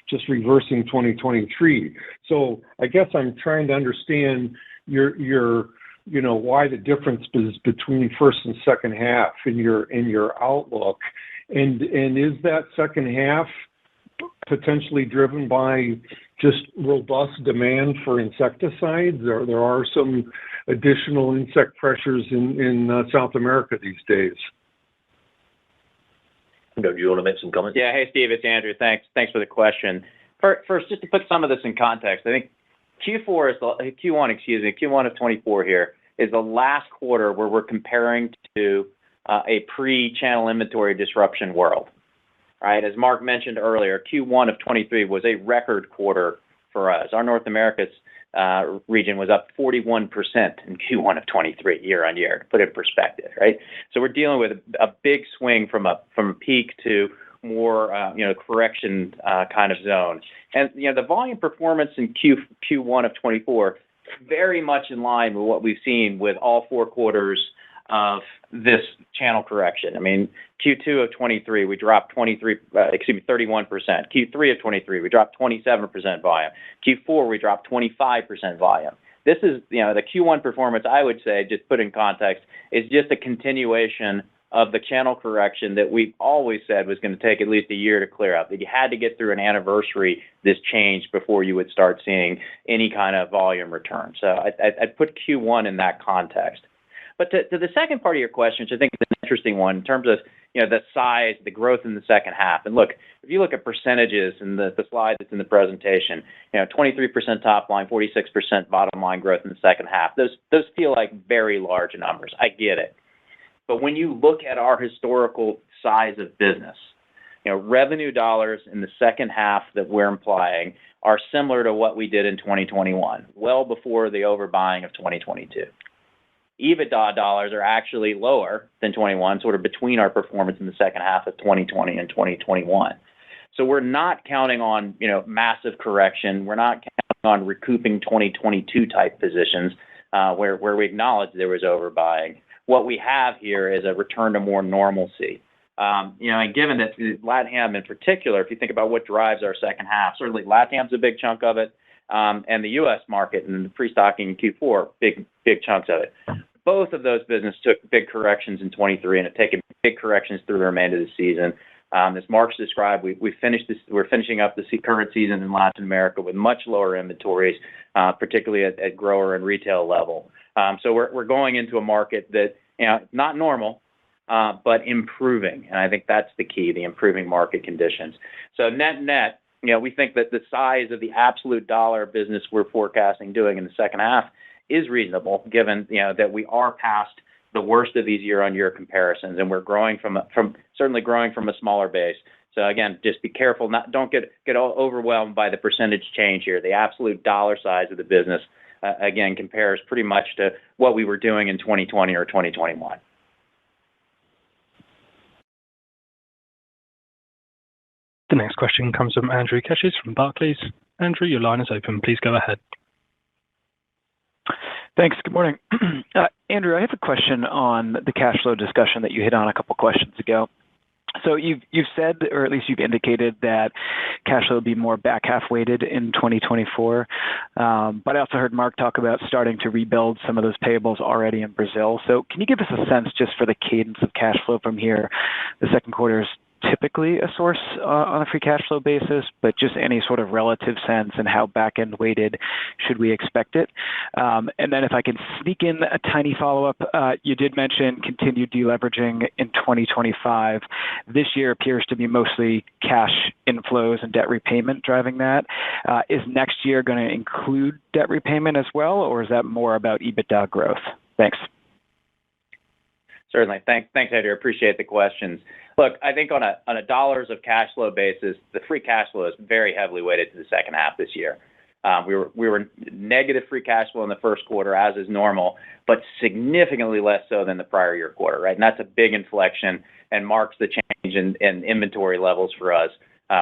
just reversing 2023. So I guess I'm trying to understand your why the difference is between first and second half in your outlook, and is that second half potentially driven by just robust demand for insecticides? There are some additional insect pressures in South America these days. Do you want to make some comments? Yeah. Hey, Steve, it's Andrew. Thanks for the question. First, just to put some of this in context, I think Q1 of 24 here is the last quarter where we're comparing to a pre-channel inventory disruption world. Right? As Mark mentioned earlier, Q1 of 23 was a record quarter for us. Our North America's region was up 41% in Q1 of 23 year on year, to put it in perspective, right? So we're dealing with a big swing from a peak to more, correction kind of zone. And, the volume performance in Q1 of 24, very much in line with what we've seen with all 4 quarters of this channel correction. I mean, Q2 of 23, we dropped 31%. Q3 of 23, we dropped 27% volume. Q4, we dropped 25% volume. This is, the Q1 performance, I would say, just put in context, is just a continuation of the channel correction that we've always said was going to take at least a year to clear up, that you had to get through an anniversary this change before you would start seeing any kind of volume return. So I'd put Q1 in that context. But to the second part of your question, which I think is an interesting one, in terms of the size, the growth in the second half. And look, if you look at percentages in the slide that's in the presentation, 23% top line, 46% bottom line growth in the second half. Those feel like very large numbers. I get it. But when you look at our historical size of business, revenue dollars in the second half that we're implying are similar to what we did in 2021, well before the overbuying of 2022. EBITDA dollars are actually lower than 21, sort of between our performance in the second half of 2020 and 2021. So we're not counting on, massive correction. We're not counting on recouping 2022 type positions where we acknowledge there was overbuying. What we have here is a return to more normalcy. And given that LATAM in particular, if you think about what drives our second half, certainly LATAM's a big chunk of it, and the U.S. market and the pre-stocking in Q4, big chunks of it. Both of those businesses took big corrections in 23 and have taken big corrections through the remainder of the season. As Mark's described, we're finishing up the current season in Latin America with much lower inventories, particularly at grower and retail level. So we're going into a market that, not normal, but improving. And I think that's the key, the improving market conditions. So net, we think that the size of the absolute dollar business we're forecasting doing in the second half is reasonable, given, that we are past the worst of these year-on-year comparisons, and we're growing certainly growing from a smaller base. So again, just be careful, don't get all overwhelmed by the percentage change here. The absolute dollar size of the business, again, compares pretty much to what we were doing in 2020 or 2021. The next question comes from Andrew Keches from Barclays. Andrew, your line is open. Please go ahead. Thanks. Good morning. Andrew, I have a question on the cash flow discussion that you hit on a couple questions ago. So you've said, or at least you've indicated, that cash flow will be more back half weighted in 2024. But I also heard Mark talk about starting to rebuild some of those payables already in Brazil. So can you give us a sense just for the cadence of cash flow from here? The second quarter is typically a source on a free cash flow basis, but just any sort of relative sense and how back-end weighted should we expect it? And then if I can sneak in a tiny follow-up, you did mention continued deleveraging in 2025. This year appears to be mostly cash inflows and debt repayment driving that. Is next year going to include debt repayment as well, or is that more about EBITDA growth? Thanks. Certainly. Thanks, Andrew. Appreciate the questions. Look, I think on a dollars of cash flow basis, the free cash flow is very heavily weighted to the second half this year. We were negative free cash flow in the first quarter, as is normal, but significantly less so than the prior year quarter, right? And that's a big inflection and marks the change in inventory levels for us,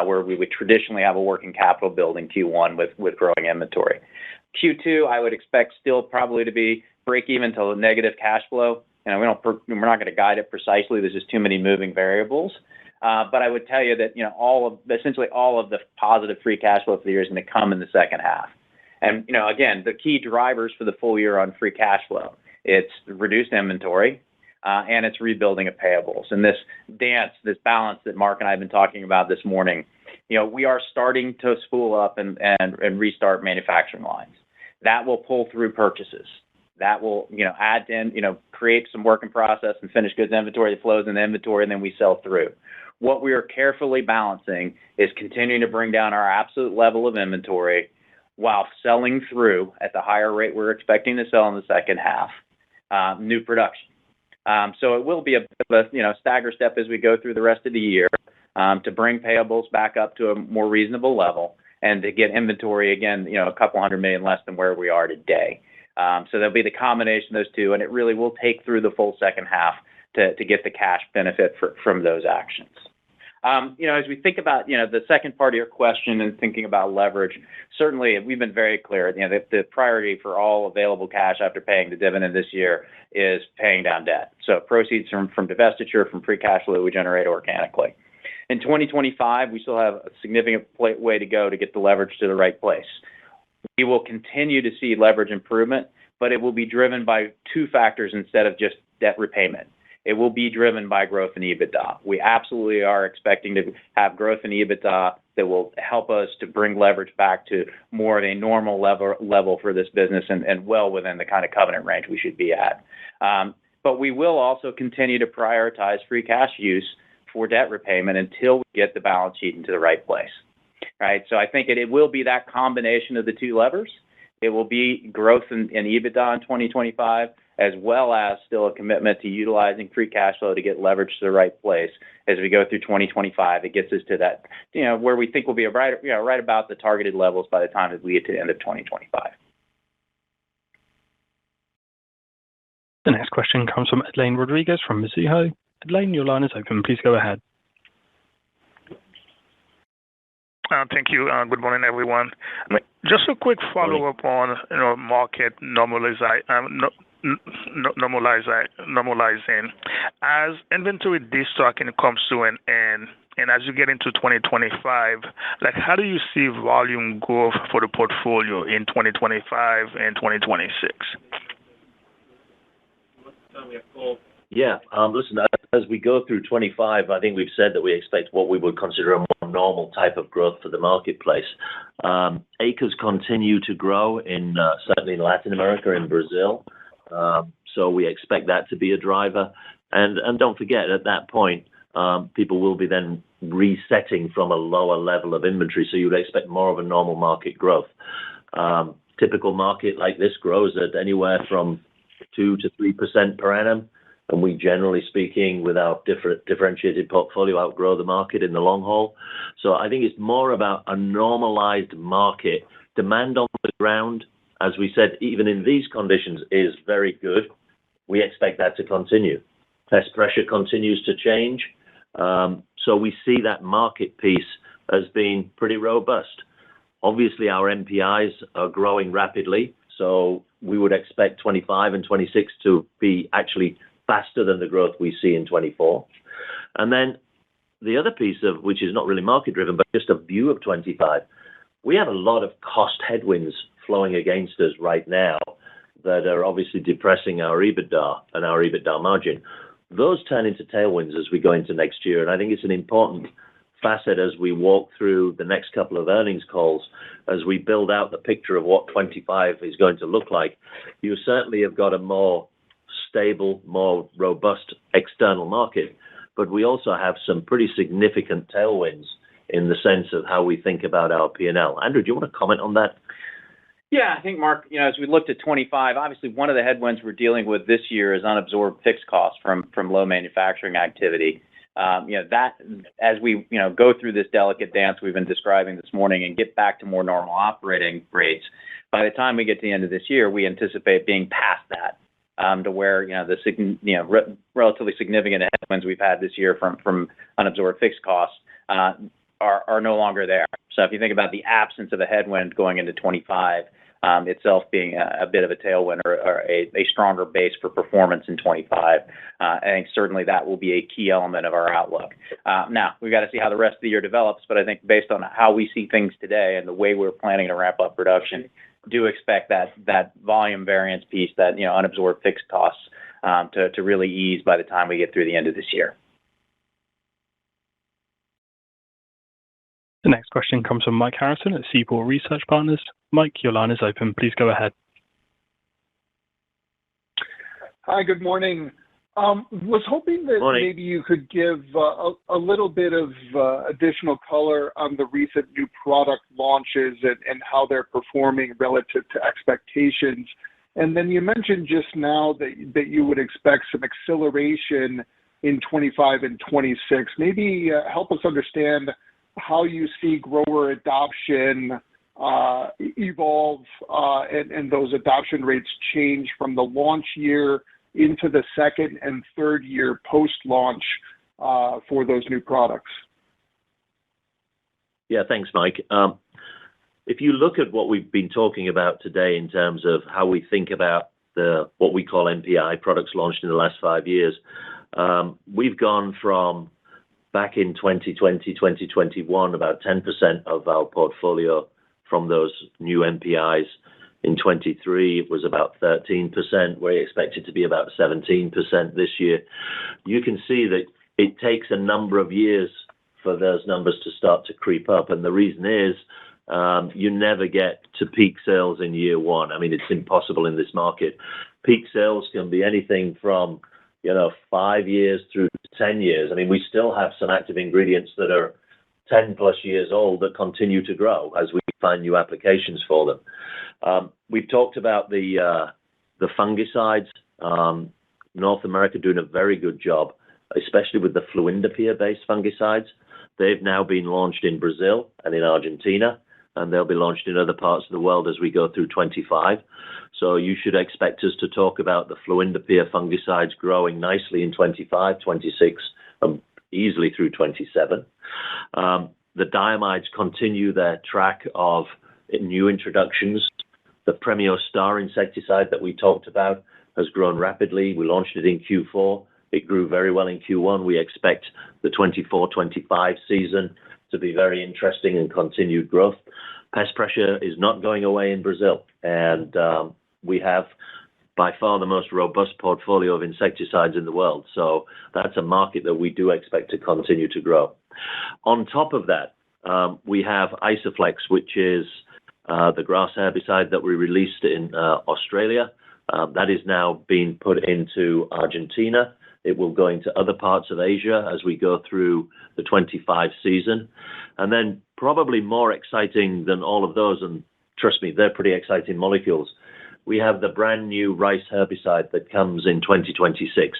where we would traditionally have a working capital build in Q1 with growing inventory. Q2, I would expect still probably to be break even to negative cash flow. We're not going to guide it precisely. There's just too many moving variables. But I would tell you that essentially all of the positive free cash flow for the year is going to come in the second half. And again, the key drivers for the full year on free cash flow, it's reduced inventory, and it's rebuilding of payables. And this balance that Mark and I have been talking about this morning, we are starting to spool up and restart manufacturing lines. That will pull through purchases. That will, add in, create some work in process and finished goods inventory that flows in the inventory, and then we sell through. What we are carefully balancing is continuing to bring down our absolute level of inventory while selling through at the higher rate we're expecting to sell in the second half, new production. So it will be a bit of a stagger step as we go through the rest of the year to bring payables back up to a more reasonable level and to get inventory again, a couple $100 million less than where we are today. So there'll be the combination of those two, and it really will take through the full second half to get the cash benefit from those actions. As we think about, the second part of your question and thinking about leverage, certainly we've been very clear, that the priority for all available cash after paying the dividend this year is paying down debt. So proceeds from divestiture, from free cash flow we generate organically. In 2025, we still have a significant way to go to get the leverage to the right place. We will continue to see leverage improvement, but it will be driven by two factors instead of just debt repayment. It will be driven by growth in EBITDA. We absolutely are expecting to have growth in EBITDA that will help us to bring leverage back to more of a normal level for this business and well within the kind of covenant range we should be at. But we will also continue to prioritize free cash use for debt repayment until we get the balance sheet into the right place. Right? So I think it will be that combination of the two levers. It will be growth in EBITDA in 2025, as well as still a commitment to utilizing free cash flow to get leverage to the right place. As we go through 2025, it gets us to that, where we think we'll be right about the targeted levels by the time that we get to the end of 2025. The next question comes from Edlain Rodriguez from Mizuho. Edlain, your line is open. Please go ahead. Thank you. Good morning, everyone. Just a quick follow-up on market normalizing. As inventory destocking comes to an end, and as you get into 2025, how do you see volume growth for the portfolio in 2025 and 2026? Yeah. Listen, as we go through 25, I think we've said that we expect what we would consider a more normal type of growth for the marketplace. Acres continue to grow certainly in Latin America and Brazil. So we expect that to be a driver. And don't forget, at that point, people will be then resetting from a lower level of inventory. So you would expect more of a normal market growth. Typical market like this grows at anywhere from 2 to 3% per annum. And we, generally speaking, with our differentiated portfolio, outgrow the market in the long haul. So I think it's more about a normalized market. Demand on the ground, as we said, even in these conditions, is very good. We expect that to continue. Pest pressure continues to change. So we see that market piece as being pretty robust. Obviously, our MPIs are growing rapidly. So we would expect 25 and 26 to be actually faster than the growth we see in 24. And then the other piece of, which is not really market driven, but just a view of 25, we have a lot of cost headwinds flowing against us right now that are obviously depressing our EBITDA and our EBITDA margin. Those turn into tailwinds as we go into next year. And I think it's an important facet as we walk through the next couple of earnings calls, as we build out the picture of what 25 is going to look like. You certainly have got a more stable, more robust external market, but we also have some pretty significant tailwinds in the sense of how we think about our P&L. Andrew, do you want to comment on that? Yeah, I think, Mark, as we looked at 25, obviously one of the headwinds we're dealing with this year is unabsorbed fixed costs from low manufacturing activity. That as we go through this delicate dance we've been describing this morning and get back to more normal operating rates, by the time we get to the end of this year, we anticipate being past that. To where the relatively significant headwinds we've had this year from unabsorbed fixed costs are no longer there. So if you think about the absence of a headwind going into 25 itself being a bit of a tailwind or a stronger base for performance in 25, I think certainly that will be a key element of our outlook. Now, we've got to see how the rest of the year develops, but I think based on how we see things today and the way we're planning to ramp up production, do expect that volume variance piece, that unabsorbed fixed costs, to really ease by the time we get through the end of this year. The next question comes from Mike Harrison at Seaport Research Partners. Mike, your line is open. Please go ahead. Hi, good morning. Was hoping that maybe you could give a little bit of additional color on the recent new product launches and how they're performing relative to expectations. And then you mentioned just now that you would expect some acceleration in 25 and 26. Maybe help us understand how you see grower adoption evolve and those adoption rates change from the launch year into the second and third year post-launch for those new products. Yeah, thanks, Mike. If you look at what we've been talking about today in terms of how we think about what we call MPI products launched in the last 5 years, we've gone from back in 2020, 2021, about 10% of our portfolio from those new MPIs. In 23, it was about 13%. We expect it to be about 17% this year. You can see that it takes a number of years for those numbers to start to creep up. And the reason is you never get to peak sales in year one. I mean, it's impossible in this market. Peak sales can be anything from 5 years through 10 years. I mean, we still have some active ingredients that are 10 plus years old that continue to grow as we find new applications for them. We've talked about the fungicides. North America doing a very good job, especially with the fluindapyr-based fungicides. They've now been launched in Brazil and in Argentina, and they'll be launched in other parts of the world as we go through 25. So you should expect us to talk about the fluindapyr fungicides growing nicely in 25, 26, easily through 27. The diamides continue their track of new introductions. The Premio Star insecticide that we talked about has grown rapidly. We launched it in Q4. It grew very well in Q1. We expect the 24-25 season to be very interesting and continued growth. Pest pressure is not going away in Brazil, and we have by far the most robust portfolio of insecticides in the world. So that's a market that we do expect to continue to grow. On top of that, we have Isoflex, which is the grass herbicide that we released in Australia. That is now being put into Argentina. It will go into other parts of Asia as we go through the 25 season. And then probably more exciting than all of those, and trust me, they're pretty exciting molecules, we have the brand new rice herbicide that comes in 2026.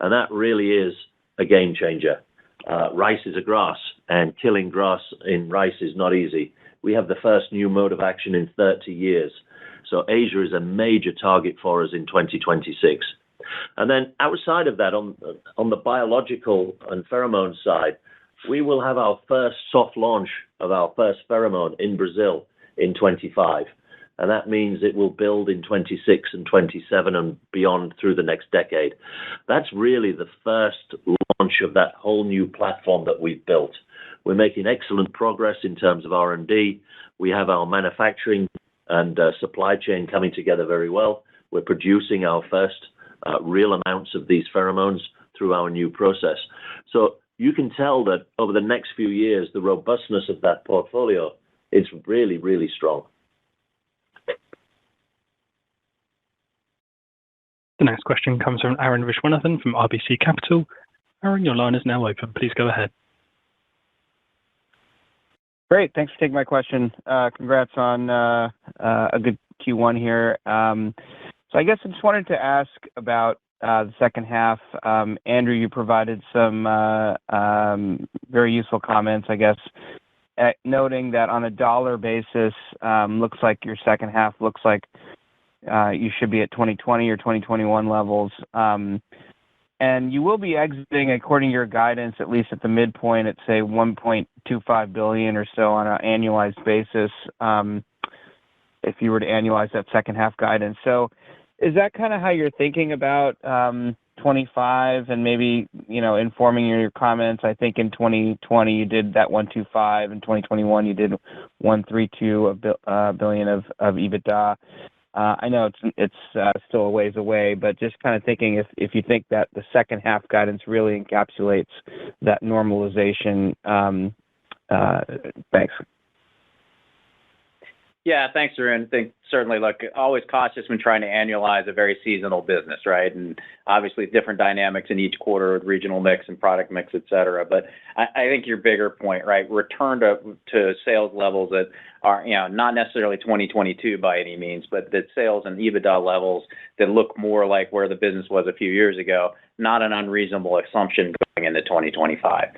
And that really is a game changer. Rice is a grass, and killing grass in rice is not easy. We have the first new mode of action in 30 years. So Asia is a major target for us in 2026. And then outside of that, on the biological and pheromone side, we will have our first soft launch of our first pheromone in Brazil in 25. And that means it will build in 26 and 27 and beyond through the next decade. That's really the first launch of that whole new platform that we've built. We're making excellent progress in terms of R&D. We have our manufacturing and supply chain coming together very well. We're producing our first real amounts of these pheromones through our new process. So you can tell that over the next few years, the robustness of that portfolio is really, really strong. The next question comes from Aaron Vishwanathan from RBC Capital. Aaron, your line is now open. Please go ahead. Great. Thanks for taking my question. Congrats on a good Q1 here. So I guess I just wanted to ask about the second half. Andrew, you provided some very useful comments, I guess, noting that on a dollar basis, looks like your second half looks like you should be at 2020 or 2021 levels. And you will be exiting, according to your guidance, at least at the midpoint, at, say, $1.25 billion or so on an annualized basis, if you were to annualize that second half guidance. So is that kind of how you're thinking about 25 and maybe, informing your comments? I think in 2020 you did that 125. In 2021 you did 132 billion of EBITDA. I know it's still a ways away, but just kind of thinking if you think that the second half guidance really encapsulates that normalization Thanks. Yeah, thanks, Arun. I think certainly, look, always cautious when trying to annualize a very seasonal business, right? And obviously different dynamics in each quarter with regional mix and product mix, et cetera. But I think your bigger point, right, return to sales levels that are, not necessarily 2022 by any means, but that sales and EBITDA levels that look more like where the business was a few years ago, not an unreasonable assumption going into 2025.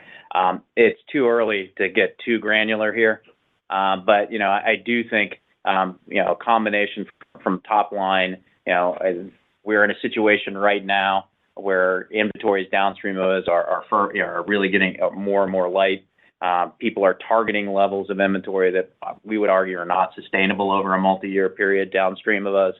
It's too early to get too granular here. But, I do think, a combination from top line, we're in a situation right now where inventories downstream of us are really getting more and more light. People are targeting levels of inventory that we would argue are not sustainable over a multi-year period downstream of us.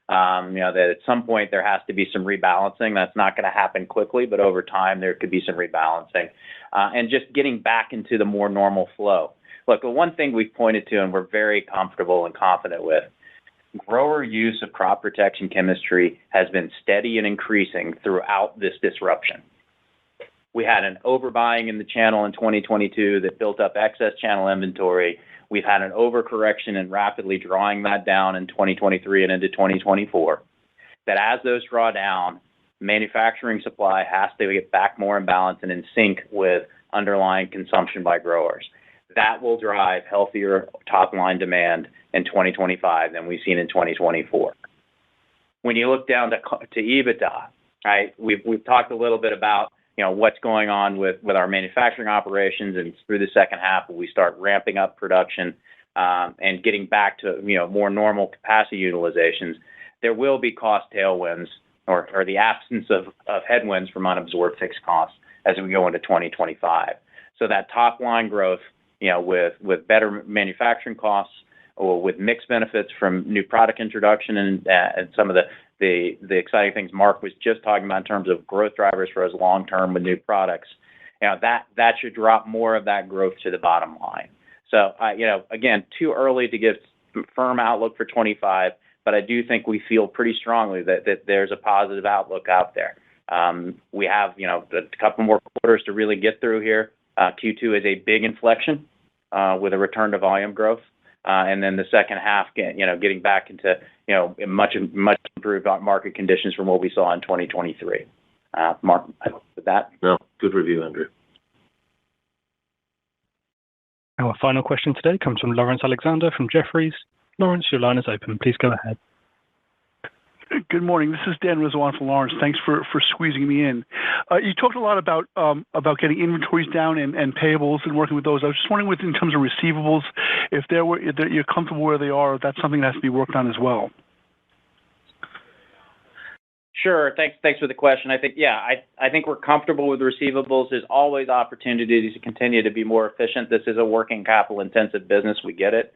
That at some point there has to be some rebalancing. That's not going to happen quickly, but over time there could be some rebalancing. And just getting back into the more normal flow. Look, the one thing we've pointed to and we're very comfortable and confident with, grower use of crop protection chemistry has been steady and increasing throughout this disruption. We had an overbuying in the channel in 2022 that built up excess channel inventory. We've had an overcorrection and rapidly drawing that down in 2023 and into 2024. That as those draw down, manufacturing supply has to get back more in balance and in sync with underlying consumption by growers. That will drive healthier top-line demand in 2025 than we've seen in 2024. When you look down to EBITDA, right, we've talked a little bit about what's going on with our manufacturing operations, and through the second half we start ramping up production and getting back to more normal capacity utilizations. There will be cost tailwinds or the absence of headwinds from unabsorbed fixed costs as we go into 2025. So that top-line growth, with better manufacturing costs or with mixed benefits from new product introduction and some of the exciting things Mark was just talking about in terms of growth drivers for us long-term with new products, that should drop more of that growth to the bottom line. So, again, too early to give firm outlook for 25, but I do think we feel pretty strongly that there's a positive outlook out there. We have, a couple more quarters to really get through here. Q2 is a big inflection with a return to volume growth. And then the second half, getting back into, much improved market conditions from what we saw in 2023. Mark, with that? No, good review, Andrew. Our final question today comes from Lawrence Alexander from Jefferies. Lawrence, your line is open. Please go ahead. Good morning. This is Dan Rizzo for Lawrence. Thanks for squeezing me in. You talked a lot about getting inventories down and payables and working with those. I was just wondering, in terms of receivables, if you're comfortable where they are, if that's something that has to be worked on as well. Sure. Thanks for the question. I think we're comfortable with receivables. There's always opportunities to continue to be more efficient. This is a working capital intensive business. We get it.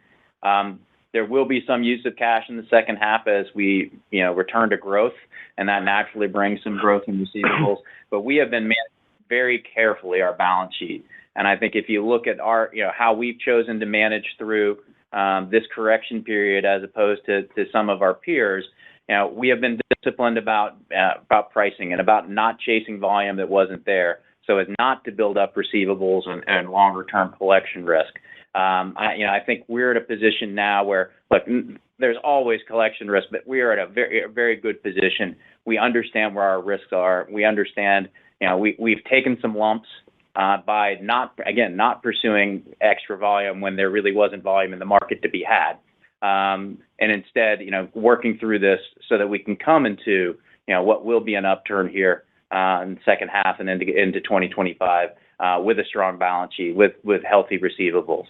There will be some use of cash in the second half as we, return to growth, and that naturally brings some growth in receivables. But we have been managing very carefully our balance sheet. And I think if you look at our, how we've chosen to manage through this correction period as opposed to some of our peers, we have been disciplined about pricing and about not chasing volume that wasn't there, so as not to build up receivables and longer term collection risk. I think we're at a position now where, look, there's always collection risk, but we are at a very good position. We understand where our risks are. We understand, we've taken some lumps by not pursuing extra volume when there really wasn't volume in the market to be had. And instead, working through this so that we can come into, what will be an upturn here in the second half and into 2025 with a strong balance sheet, with healthy receivables.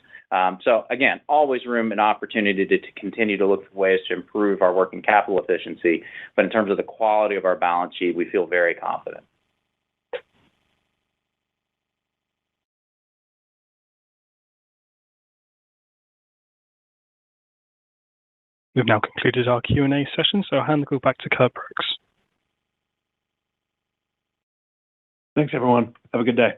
So again, always room and opportunity to continue to look for ways to improve our working capital efficiency. But in terms of the quality of our balance sheet, we feel very confident. We've now concluded our Q&A session, so I'll hand the call back to Kurt Brooks. Thanks, everyone. Have a good day.